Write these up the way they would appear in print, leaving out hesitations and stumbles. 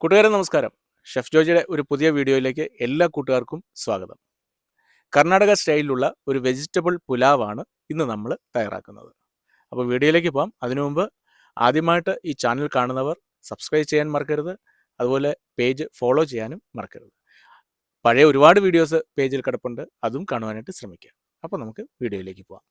കൂട്ടുകാരെ നമസ്കാരം. ഷെഫ് ജോജിയുടെ ഒരു പുതിയ വീഡിയോയിലേക്ക് എല്ലാ കൂട്ടുകാർക്കും സ്വാഗതം. കർണാടക സ്റ്റൈലിലുള്ള ഒരു വെജിറ്റബിൾ പുലാവാണ് ഇന്ന് നമ്മൾ തയ്യാറാക്കുന്നത്. അപ്പോൾ വീഡിയോയിലേക്ക് പോകാം. അതിനു മുമ്പ് ആദ്യമായിട്ട് ഈ ചാനൽ കാണുന്നവർ സബ്സ്ക്രൈബ് ചെയ്യാൻ മറക്കരുത്. അതുപോലെ പേജ് ഫോളോ ചെയ്യാനും മറക്കരുത്. പഴയ ഒരുപാട് വീഡിയോസ് പേജിൽ കിടപ്പുണ്ട്, അതും കാണുവാനായിട്ട് ശ്രമിക്കുക. അപ്പോൾ നമുക്ക് വീഡിയോയിലേക്ക് പോകാം.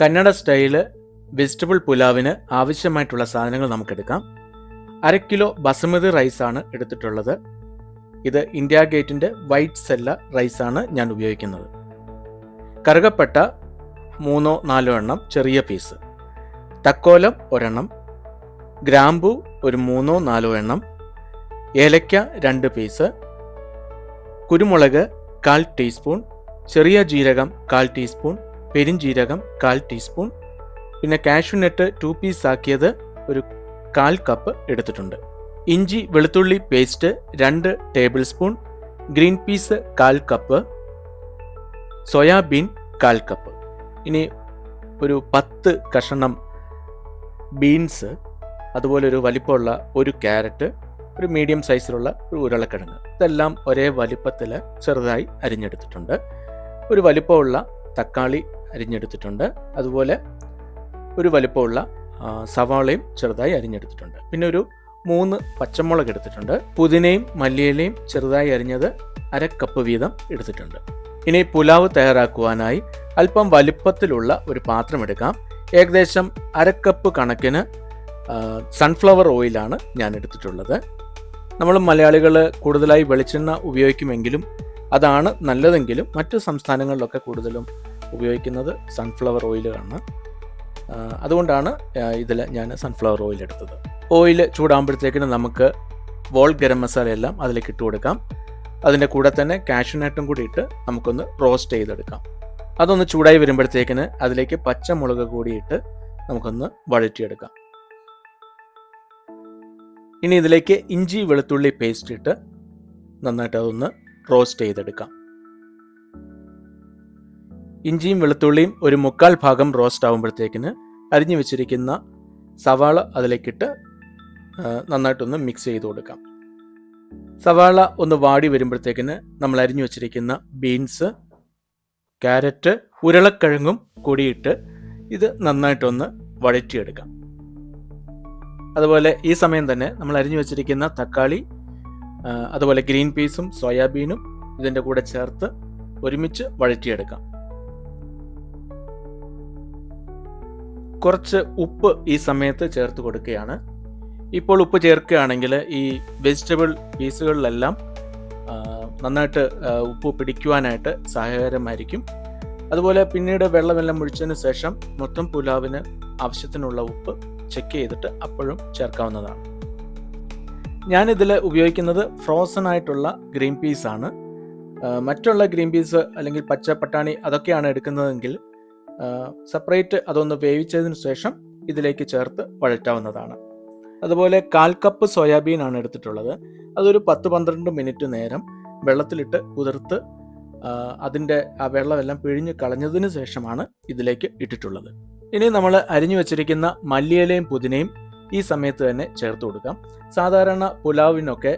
കന്നഡ സ്റ്റൈല് വെജിറ്റബിൾ പുലാവിന് ആവശ്യമായിട്ടുള്ള സാധനങ്ങൾ നമുക്കെടുക്കാം. 1/2 കിലോ ബസുമതി റൈസാണ് എടുത്തിട്ടുള്ളത്. ഇത് ഇന്ത്യ ഗേറ്റിൻ്റെ വൈറ്റ് സെല്ല റൈസാണ് ഞാൻ ഉപയോഗിക്കുന്നത്. കറുകപ്പട്ട 3-4 എണ്ണം ചെറിയ പീസ്, തക്കോലം 1 എണ്ണം, ഗ്രാമ്പു ഒരു 3-4 എണ്ണം, ഏലക്ക 2 പീസ്, കുരുമുളക് 1/4 ടീസ്പൂൺ, ചെറിയ ജീരകം 1/4 ടീസ്പൂൺ, പെരിഞ്ജീരകം 1/4 ടീസ്പൂൺ, പിന്നെ കാഷ്യൂനട്ട് 2 പീസ് ആക്കിയത് ഒരു 1/4 കപ്പ് എടുത്തിട്ടുണ്ട്. ഇഞ്ചി വെളുത്തുള്ളി paste 2 tablespoon, green peas 1/4 cup, soybean 1/4 cup. ഇനി ഒരു 10 കഷണം ബീൻസ്, അതുപോലെ ഒരു വലിപ്പമുള്ള ഒരു ക്യാരറ്റ്, ഒരു മീഡിയം സൈസിലുള്ള ഒരു ഉരുളക്കിഴങ്ങ്, ഇതെല്ലാം ഒരേ വലിപ്പത്തിൽ ചെറുതായി അരിഞ്ഞെടുത്തിട്ടുണ്ട്. ഒരു വലിപ്പമുള്ള തക്കാളി അരിഞ്ഞെടുത്തിട്ടുണ്ട്. അതുപോലെ ഒരു വലിപ്പമുള്ള സവാളയും ചെറുതായി അരിഞ്ഞെടുത്തിട്ടുണ്ട്. പിന്നെ ഒരു 3 പച്ചമുളക് എടുത്തിട്ടുണ്ട്. പുതിനയും മല്ലിയിലയും ചെറുതായി അരിഞ്ഞത് 1/2 കപ്പ് വീതം എടുത്തിട്ടുണ്ട്. ഇനി പുലാവ് തയ്യാറാക്കുവാനായി അല്പം വലിപ്പത്തിലുള്ള ഒരു പാത്രം എടുക്കാം. ഏകദേശം 1/2 കപ്പ് കണക്കിന് സൺഫ്ലവർ ഓയിലാണ് ഞാൻ എടുത്തിട്ടുള്ളത്. നമ്മൾ മലയാളികൾ കൂടുതലായി വെളിച്ചെണ്ണ ഉപയോഗിക്കുമെങ്കിലും അതാണ് നല്ലതെങ്കിലും മറ്റു സംസ്ഥാനങ്ങളിലൊക്കെ കൂടുതലും ഉപയോഗിക്കുന്നത് സൺഫ്ലവർ ഓയിലാണ്. അതുകൊണ്ടാണ് ഇതിൽ ഞാൻ സൺഫ്ലവർ ഓയിൽ എടുത്തത്. ഓയിൽ ചൂടാകുമ്പോഴത്തേക്കിന് നമുക്ക് വോൾ ഗരം മസാല എല്ലാം അതിലേക്ക് ഇട്ട് കൊടുക്കാം. അതിൻ്റെ കൂടെ തന്നെ കാഷ്യൂനട്ടും കൂടി ഇട്ട് നമുക്കൊന്ന് റോസ്റ്റ് ചെയ്തെടുക്കാം. അതൊന്ന് ചൂടായി വരുമ്പോഴത്തേക്കിന് അതിലേക്ക് പച്ചമുളക് കൂടി ഇട്ട് നമുക്കൊന്ന് വഴറ്റിയെടുക്കാം. ഇനി ഇതിലേക്ക് ഇഞ്ചി വെളുത്തുള്ളി പേസ്റ്റ് ഇട്ട് നന്നായിട്ട് അതൊന്ന് റോസ്റ്റ് ചെയ്തെടുക്കാം. ഇഞ്ചിയും വെളുത്തുള്ളിയും ഒരു 1/4 ഭാഗം റോസ്റ്റ് ആകുമ്പോഴത്തേക്കിന് അരിഞ്ഞു വെച്ചിരിക്കുന്ന സവാള അതിലേക്കിട്ട് നന്നായിട്ടൊന്ന് മിക്സ് ചെയ്ത് കൊടുക്കാം. സവാള ഒന്ന് വാടി വരുമ്പോഴത്തേക്കിന് നമ്മൾ അരിഞ്ഞു വെച്ചിരിക്കുന്ന ബീൻസ്, ക്യാരറ്റ്, ഉരുളക്കിഴങ്ങും കൂടിയിട്ട് ഇത് നന്നായിട്ടൊന്ന് വഴറ്റിയെടുക്കാം. അതുപോലെ ഈ സമയം തന്നെ നമ്മൾ അരിഞ്ഞു വെച്ചിരിക്കുന്ന തക്കാളി, അതുപോലെ ഗ്രീൻ പീസും സോയാബീനും ഇതിൻ്റെ കൂടെ ചേർത്ത് ഒരുമിച്ച് വഴറ്റിയെടുക്കാം. കുറച്ച് ഉപ്പ് ഈ സമയത്ത് ചേർത്ത് കൊടുക്കുകയാണ്. ഇപ്പോൾ ഉപ്പ് ചേർക്കുകയാണെങ്കിൽ ഈ വെജിറ്റബിൾ പീസുകളിലെല്ലാം നന്നായിട്ട് ഉപ്പ് പിടിക്കുവാനായിട്ട് സഹായകരമായിരിക്കും. അതുപോലെ പിന്നീട് വെള്ളമെല്ലാം ഒഴിച്ചതിന് ശേഷം മൊത്തം പുലാവിന് ആവശ്യത്തിനുള്ള ഉപ്പ് ചെക്ക് ചെയ്തിട്ട് അപ്പോഴും ചേർക്കാവുന്നതാണ്. ഞാനിതിൽ ഉപയോഗിക്കുന്നത് ഫ്രോസൺ ആയിട്ടുള്ള ഗ്രീൻ പീസാണ്. മറ്റുള്ള ഗ്രീൻ പീസ് അല്ലെങ്കിൽ പച്ച പട്ടാണി അതൊക്കെയാണ് എടുക്കുന്നതെങ്കിൽ സെപ്പറേറ്റ് അതൊന്ന് വേവിച്ചതിന് ശേഷം ഇതിലേക്ക് ചേർത്ത് വഴറ്റാവുന്നതാണ്. അതുപോലെ 1/4 കപ്പ് സോയാബീനാണ് എടുത്തിട്ടുള്ളത്. അതൊരു 10-12 മിനിറ്റ് നേരം വെള്ളത്തിലിട്ട് കുതിർത്ത് അതിൻ്റെ ആ വെള്ളമെല്ലാം പിഴിഞ്ഞ് കളഞ്ഞതിന് ശേഷമാണ് ഇതിലേക്ക് ഇട്ടിട്ടുള്ളത്. ഇനി നമ്മൾ അരിഞ്ഞു വെച്ചിരിക്കുന്ന മല്ലിയിലയും പുതിനയും ഈ സമയത്ത് തന്നെ ചേർത്ത് കൊടുക്കാം. സാധാരണ പുലാവിനൊക്കെ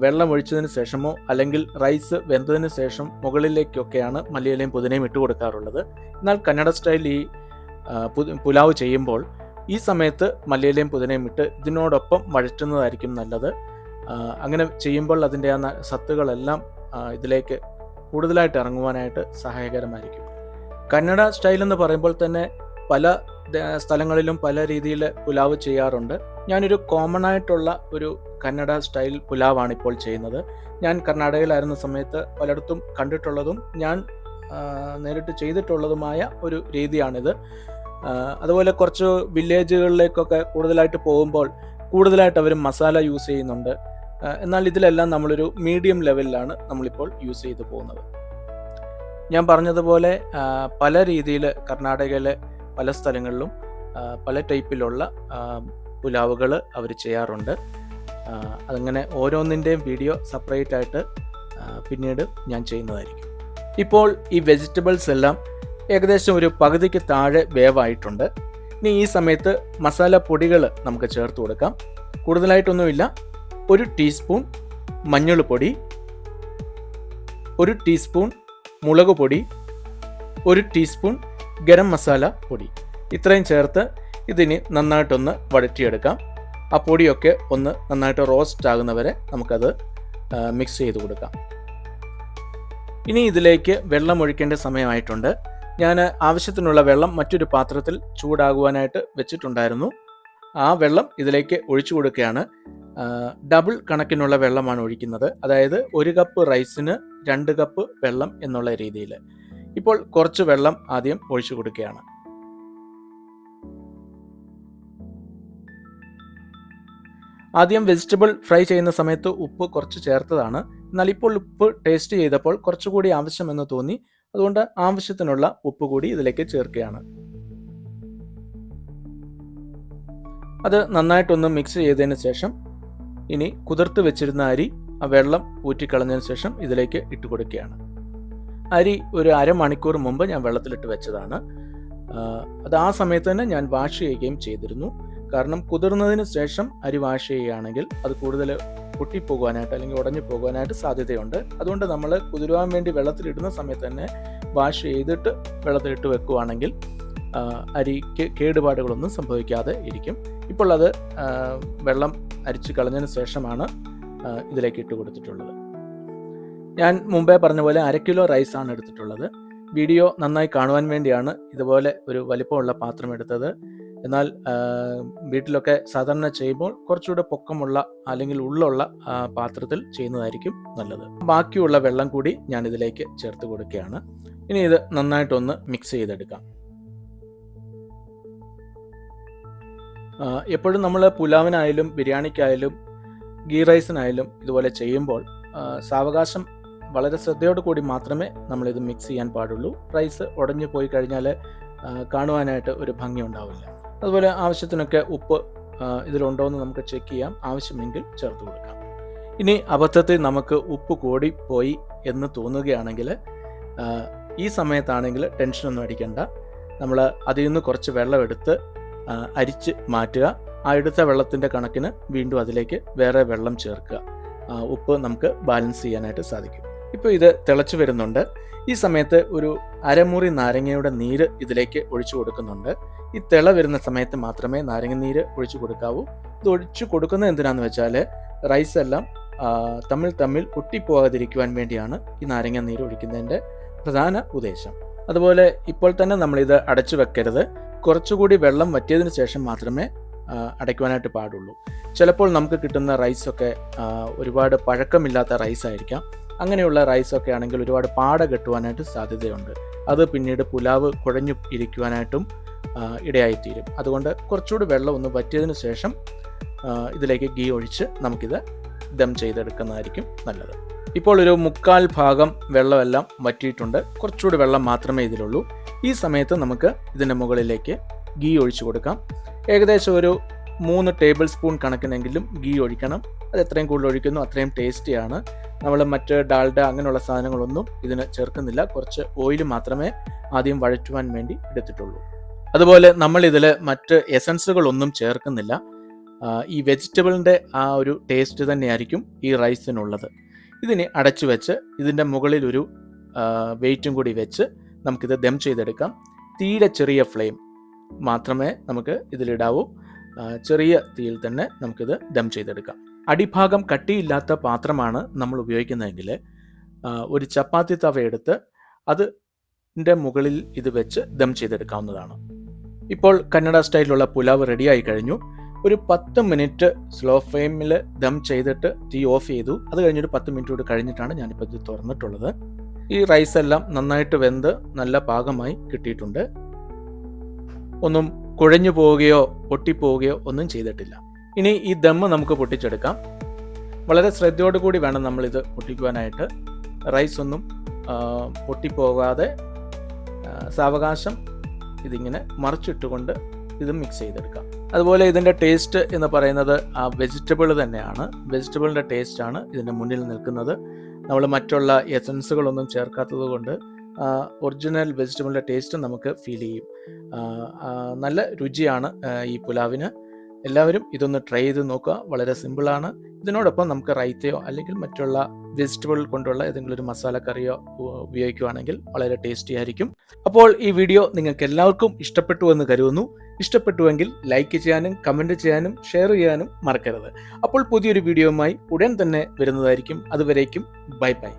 വെള്ളം ഒഴിച്ചതിന് ശേഷമോ അല്ലെങ്കിൽ റൈസ് വെന്തതിന് ശേഷം മുകളിലേക്കൊക്കെയാണ് മല്ലിയിലയും പുതിനയും ഇട്ട് കൊടുക്കാറുള്ളത്. എന്നാൽ കന്നഡ സ്റ്റൈൽ ഈ പുലാവ് ചെയ്യുമ്പോൾ ഈ സമയത്ത് മല്ലിയിലയും പുതിനയും ഇട്ട് ഇതിനോടൊപ്പം വഴറ്റുന്നതായിരിക്കും നല്ലത്. അങ്ങനെ ചെയ്യുമ്പോൾ അതിൻ്റെ ആ സത്തുകളെല്ലാം ഇതിലേക്ക് കൂടുതലായിട്ട് ഇറങ്ങുവാനായിട്ട് സഹായകരമായിരിക്കും. കന്നഡ സ്റ്റൈൽ എന്ന് പറയുമ്പോൾ തന്നെ പല സ്ഥലങ്ങളിലും പല രീതിയിൽ പുലാവ് ചെയ്യാറുണ്ട്. ഞാനൊരു കോമൺ ആയിട്ടുള്ള ഒരു കന്നഡ സ്റ്റൈൽ പുലാവാണ് ഇപ്പോൾ ചെയ്യുന്നത്. ഞാൻ കർണാടകയിലായിരുന്ന സമയത്ത് പലയിടത്തും കണ്ടിട്ടുള്ളതും ഞാൻ നേരിട്ട് ചെയ്തിട്ടുള്ളതുമായ ഒരു രീതിയാണിത്. അതുപോലെ കുറച്ച് വില്ലേജുകളിലേക്കൊക്കെ കൂടുതലായിട്ട് പോകുമ്പോൾ കൂടുതലായിട്ട് അവർ മസാല യൂസ് ചെയ്യുന്നുണ്ട്. എന്നാൽ ഇതിലെല്ലാം നമ്മളൊരു മീഡിയം ലെവലിലാണ് നമ്മളിപ്പോൾ യൂസ് ചെയ്ത് പോകുന്നത്. ഞാൻ പറഞ്ഞതുപോലെ പല രീതിയിൽ കർണാടകയിലെ പല സ്ഥലങ്ങളിലും പല ടൈപ്പിലുള്ള പുലാവുകൾ അവർ ചെയ്യാറുണ്ട്. അതങ്ങനെ ഓരോന്നിൻ്റെയും വീഡിയോ സെപ്പറേറ്റ് ആയിട്ട് പിന്നീട് ഞാൻ ചെയ്യുന്നതായിരിക്കും. ഇപ്പോൾ ഈ വെജിറ്റബിൾസ് എല്ലാം ഏകദേശം ഒരു പകുതിക്ക് താഴെ വേവായിട്ടുണ്ട്. ഇനി ഈ സമയത്ത് മസാല പൊടികൾ നമുക്ക് ചേർത്ത് കൊടുക്കാം. കൂടുതലായിട്ടൊന്നുമില്ല. 1 ടീസ്പൂൺ മഞ്ഞൾപ്പൊടി, 1 ടീസ്പൂൺ മുളക് പൊടി, 1 ടീസ്പൂൺ ഗരം മസാല പൊടി, ഇത്രയും ചേർത്ത് ഇതിന് നന്നായിട്ടൊന്ന് വഴറ്റിയെടുക്കാം. ആ പൊടിയൊക്കെ ഒന്ന് നന്നായിട്ട് റോസ്റ്റ് ആകുന്നവരെ നമുക്കത് മിക്സ് ചെയ്ത് കൊടുക്കാം. ഇനി ഇതിലേക്ക് വെള്ളം ഒഴിക്കേണ്ട സമയമായിട്ടുണ്ട്. ഞാൻ ആവശ്യത്തിനുള്ള വെള്ളം മറ്റൊരു പാത്രത്തിൽ ചൂടാകുവാനായിട്ട് വെച്ചിട്ടുണ്ടായിരുന്നു. ആ വെള്ളം ഇതിലേക്ക് ഒഴിച്ചു കൊടുക്കുകയാണ്. ഡബിൾ കണക്കിനുള്ള വെള്ളമാണ് ഒഴിക്കുന്നത്. അതായത് 1 കപ്പ് റൈസിന് 2 കപ്പ് വെള്ളം എന്നുള്ള രീതിയിൽ. ഇപ്പോൾ കുറച്ച് വെള്ളം ആദ്യം ഒഴിച്ചു കൊടുക്കുകയാണ്. ആദ്യം വെജിറ്റബിൾ ഫ്രൈ ചെയ്യുന്ന സമയത്ത് ഉപ്പ് കുറച്ച് ചേർത്തതാണ്. എന്നാൽ ഇപ്പോൾ ഉപ്പ് ടേസ്റ്റ് ചെയ്തപ്പോൾ കുറച്ചുകൂടി ആവശ്യമെന്ന് തോന്നി. അതുകൊണ്ട് ആവശ്യത്തിനുള്ള ഉപ്പ് കൂടി ഇതിലേക്ക് ചേർക്കുകയാണ്. അത് നന്നായിട്ടൊന്ന് മിക്സ് ചെയ്തതിന് ശേഷം ഇനി കുതിർത്ത് വെച്ചിരുന്ന അരി ആ വെള്ളം ഊറ്റിക്കളഞ്ഞതിന് ശേഷം ഇതിലേക്ക് ഇട്ട് കൊടുക്കുകയാണ്. അരി ഒരു അരമണിക്കൂർ മുമ്പ് ഞാൻ വെള്ളത്തിലിട്ട് വെച്ചതാണ്. അത് ആ സമയത്ത് തന്നെ ഞാൻ വാഷ് ചെയ്യുകയും ചെയ്തിരുന്നു. കാരണം കുതിർന്നതിന് ശേഷം അരി വാഷ് ചെയ്യുകയാണെങ്കിൽ അത് കൂടുതൽ പൊട്ടിപ്പോകാനായിട്ട് അല്ലെങ്കിൽ ഉടഞ്ഞു പോകാനായിട്ട് സാധ്യതയുണ്ട്. അതുകൊണ്ട് നമ്മൾ കുതിരുവാൻ വേണ്ടി വെള്ളത്തിലിടുന്ന സമയത്ത് തന്നെ വാഷ് ചെയ്തിട്ട് വെള്ളത്തിലിട്ട് വെക്കുകയാണെങ്കിൽ അരിക്ക് കേടുപാടുകളൊന്നും സംഭവിക്കാതെ ഇരിക്കും. ഇപ്പോൾ അത് വെള്ളം അരിച്ച് കളഞ്ഞതിന് ശേഷമാണ് ഇതിലേക്ക് ഇട്ട് കൊടുത്തിട്ടുള്ളത്. ഞാൻ മുമ്പേ പറഞ്ഞ പോലെ 1 കിലോ റൈസാണ് എടുത്തിട്ടുള്ളത്. വീഡിയോ നന്നായി കാണുവാൻ വേണ്ടിയാണ് ഇതുപോലെ ഒരു വലിപ്പമുള്ള പാത്രം എടുത്തത്. എന്നാൽ വീട്ടിലൊക്കെ സാധാരണ ചെയ്യുമ്പോൾ കുറച്ചുകൂടെ പൊക്കമുള്ള അല്ലെങ്കിൽ ഉള്ളുള്ള പാത്രത്തിൽ ചെയ്യുന്നതായിരിക്കും നല്ലത്. ബാക്കിയുള്ള വെള്ളം കൂടി ഞാൻ ഇതിലേക്ക് ചേർത്ത് കൊടുക്കുകയാണ്. ഇനി ഇത് നന്നായിട്ടൊന്ന് മിക്സ് ചെയ്തെടുക്കാം. എപ്പോഴും നമ്മൾ പുലാവിനായാലും ബിരിയാണിക്കായാലും ഗീ റൈസിനായാലും ഇതുപോലെ ചെയ്യുമ്പോൾ സാവകാശം വളരെ ശ്രദ്ധയോട് കൂടി മാത്രമേ നമ്മളിത് മിക്സ് ചെയ്യാൻ പാടുള്ളൂ. റൈസ് ഉടഞ്ഞു പോയി കഴിഞ്ഞാൽ കാണുവാനായിട്ട് ഒരു ഭംഗി ഉണ്ടാവില്ല. അതുപോലെ ആവശ്യത്തിനൊക്കെ ഉപ്പ് ഇതിലുണ്ടോ എന്ന് നമുക്ക് ചെക്ക് ചെയ്യാം. ആവശ്യമെങ്കിൽ ചേർത്ത് കൊടുക്കാം. ഇനി അബദ്ധത്തിൽ നമുക്ക് ഉപ്പ് കൂടിപ്പോയി എന്ന് തോന്നുകയാണെങ്കിൽ ഈ സമയത്താണെങ്കിൽ ടെൻഷനൊന്നും അടിക്കണ്ട. നമ്മൾ അതിൽ നിന്ന് കുറച്ച് വെള്ളം എടുത്ത് അരിച്ച് മാറ്റുക. ആ എടുത്ത വെള്ളത്തിൻ്റെ കണക്കിന് വീണ്ടും അതിലേക്ക് വേറെ വെള്ളം ചേർക്കുക. ഉപ്പ് നമുക്ക് ബാലൻസ് ചെയ്യാനായിട്ട് സാധിക്കും. ഇപ്പോൾ ഇത് തിളച്ച് വരുന്നുണ്ട്. ഈ സമയത്ത് ഒരു അരമുറി നാരങ്ങയുടെ നീര് ഇതിലേക്ക് ഒഴിച്ചു കൊടുക്കുന്നുണ്ട്. ഈ തിള വരുന്ന സമയത്ത് മാത്രമേ നാരങ്ങ നീര് ഒഴിച്ചു കൊടുക്കാവൂ. ഇത് ഒഴിച്ചു കൊടുക്കുന്നത് എന്തിനാന്ന് വെച്ചാൽ റൈസ് എല്ലാം തമ്മിൽ ഒട്ടിപ്പോകാതിരിക്കുവാൻ വേണ്ടിയാണ് ഈ നാരങ്ങ നീര് ഒഴിക്കുന്നതിൻ്റെ പ്രധാന ഉദ്ദേശം. അതുപോലെ ഇപ്പോൾ തന്നെ നമ്മളിത് അടച്ചു വെക്കരുത്. കുറച്ചുകൂടി വെള്ളം വറ്റിയതിന് ശേഷം മാത്രമേ അടയ്ക്കുവാനായിട്ട് പാടുള്ളൂ. ചിലപ്പോൾ നമുക്ക് കിട്ടുന്ന റൈസൊക്കെ ഒരുപാട് പഴക്കമില്ലാത്ത റൈസായിരിക്കാം. അങ്ങനെയുള്ള റൈസൊക്കെ ആണെങ്കിൽ ഒരുപാട് പാട കെട്ടുവാനായിട്ട് സാധ്യതയുണ്ട്. അത് പിന്നീട് പുലാവ് കുഴഞ്ഞു ഇരിക്കുവാനായിട്ടും ഇടയായിത്തീരും. അതുകൊണ്ട് കുറച്ചുകൂടി വെള്ളം ഒന്ന് വറ്റിയതിന് ശേഷം ഇതിലേക്ക് ഗീ ഒഴിച്ച് നമുക്കിത് ദം ചെയ്തെടുക്കുന്നതായിരിക്കും നല്ലത്. ഇപ്പോൾ ഒരു 1/4 ഭാഗം വെള്ളമെല്ലാം വറ്റിയിട്ടുണ്ട്. കുറച്ചുകൂടി വെള്ളം മാത്രമേ ഇതിലുള്ളൂ. ഈ സമയത്ത് നമുക്ക് ഇതിൻ്റെ മുകളിലേക്ക് ഗീ ഒഴിച്ചു കൊടുക്കാം. ഏകദേശം ഒരു 3 ടേബിൾ സ്പൂൺ കണക്കിനെങ്കിലും ഗീ ഒഴിക്കണം. അത് എത്രയും കൂടുതൽ ഒഴിക്കുന്നു അത്രയും ടേസ്റ്റിയാണ്. നമ്മൾ മറ്റ് ഡാൽഡ അങ്ങനെയുള്ള സാധനങ്ങളൊന്നും ഇതിന് ചേർക്കുന്നില്ല. കുറച്ച് ഓയിൽ മാത്രമേ ആദ്യം വഴറ്റുവാൻ വേണ്ടി എടുത്തിട്ടുള്ളൂ. അതുപോലെ നമ്മളിതിൽ മറ്റ് എസൻസുകളൊന്നും ചേർക്കുന്നില്ല. ഈ വെജിറ്റബിളിൻ്റെ ആ ഒരു ടേസ്റ്റ് തന്നെയായിരിക്കും ഈ റൈസിനുള്ളത്. ഇതിനെ അടച്ചു വെച്ച് ഇതിൻ്റെ മുകളിൽ ഒരു വെയിറ്റും കൂടി വെച്ച് നമുക്കിത് ദം ചെയ്തെടുക്കാം. തീരെ ചെറിയ ഫ്ലെയിം മാത്രമേ നമുക്ക് ഇതിലിടാവൂ. ചെറിയ തീയിൽ തന്നെ നമുക്കിത് ദം ചെയ്തെടുക്കാം. അടിഭാഗം കട്ടിയില്ലാത്ത പാത്രമാണ് നമ്മൾ ഉപയോഗിക്കുന്നതെങ്കിൽ ഒരു ചപ്പാത്തി തവ എടുത്ത് അതിൻ്റെ മുകളിൽ ഇത് വെച്ച് ദം ചെയ്തെടുക്കാവുന്നതാണ്. ഇപ്പോൾ കന്നഡ സ്റ്റൈലിലുള്ള പുലാവ് റെഡിയായി കഴിഞ്ഞു. ഒരു 10 മിനിറ്റ് സ്ലോ ഫ്ലെയിമിൽ ദം ചെയ്തിട്ട് തീ ഓഫ് ചെയ്തു. അത് കഴിഞ്ഞൊരു 10 മിനിറ്റ് കൂടി കഴിഞ്ഞിട്ടാണ് ഞാനിപ്പോൾ ഇത് തുറന്നിട്ടുള്ളത്. ഈ റൈസ് എല്ലാം നന്നായിട്ട് വെന്ത് നല്ല പാകമായി കിട്ടിയിട്ടുണ്ട്. ഒന്നും കുഴഞ്ഞു പോവുകയോ പൊട്ടിപ്പോവുകയോ ഒന്നും ചെയ്തിട്ടില്ല. ഇനി ഈ ദമ്മ് നമുക്ക് പൊട്ടിച്ചെടുക്കാം. വളരെ ശ്രദ്ധയോടു കൂടി വേണം നമ്മളിത് പൊട്ടിക്കുവാനായിട്ട്. റൈസ് ഒന്നും പൊട്ടിപ്പോകാതെ സാവകാശം ഇതിങ്ങനെ മറിച്ചിട്ടുകൊണ്ട് ഇത് മിക്സ് ചെയ്തെടുക്കാം. അതുപോലെ ഇതിൻ്റെ ടേസ്റ്റ് എന്ന് പറയുന്നത് ആ വെജിറ്റബിൾ തന്നെയാണ്. വെജിറ്റബിളിൻ്റെ ടേസ്റ്റാണ് ഇതിൻ്റെ മുന്നിൽ നിൽക്കുന്നത്. നമ്മൾ മറ്റുള്ള എസൻസുകളൊന്നും ചേർക്കാത്തത് കൊണ്ട് ഒറിജിനൽ വെജിറ്റബിളിൻ്റെ ടേസ്റ്റ് നമുക്ക് ഫീൽ ചെയ്യും. നല്ല രുചിയാണ് ഈ പുലാവിന്. എല്ലാവരും ഇതൊന്ന് ട്രൈ ചെയ്ത് നോക്കുക. വളരെ സിമ്പിളാണ്. ഇതിനോടൊപ്പം നമുക്ക് റൈത്തയോ അല്ലെങ്കിൽ മറ്റുള്ള വെജിറ്റബിൾ കൊണ്ടുള്ള ഏതെങ്കിലും ഒരു മസാല കറിയോ ഉപയോഗിക്കുകയാണെങ്കിൽ വളരെ ടേസ്റ്റി ആയിരിക്കും. അപ്പോൾ ഈ വീഡിയോ നിങ്ങൾക്ക് എല്ലാവർക്കും ഇഷ്ടപ്പെട്ടു എന്ന് കരുതുന്നു. ഇഷ്ടപ്പെട്ടുവെങ്കിൽ ലൈക്ക് ചെയ്യാനും കമൻറ്റ് ചെയ്യാനും ഷെയർ ചെയ്യാനും മറക്കരുത്. അപ്പോൾ പുതിയൊരു വീഡിയോയുമായി ഉടൻ തന്നെ വരുന്നതായിരിക്കും. അതുവരേക്കും ബൈ ബൈ.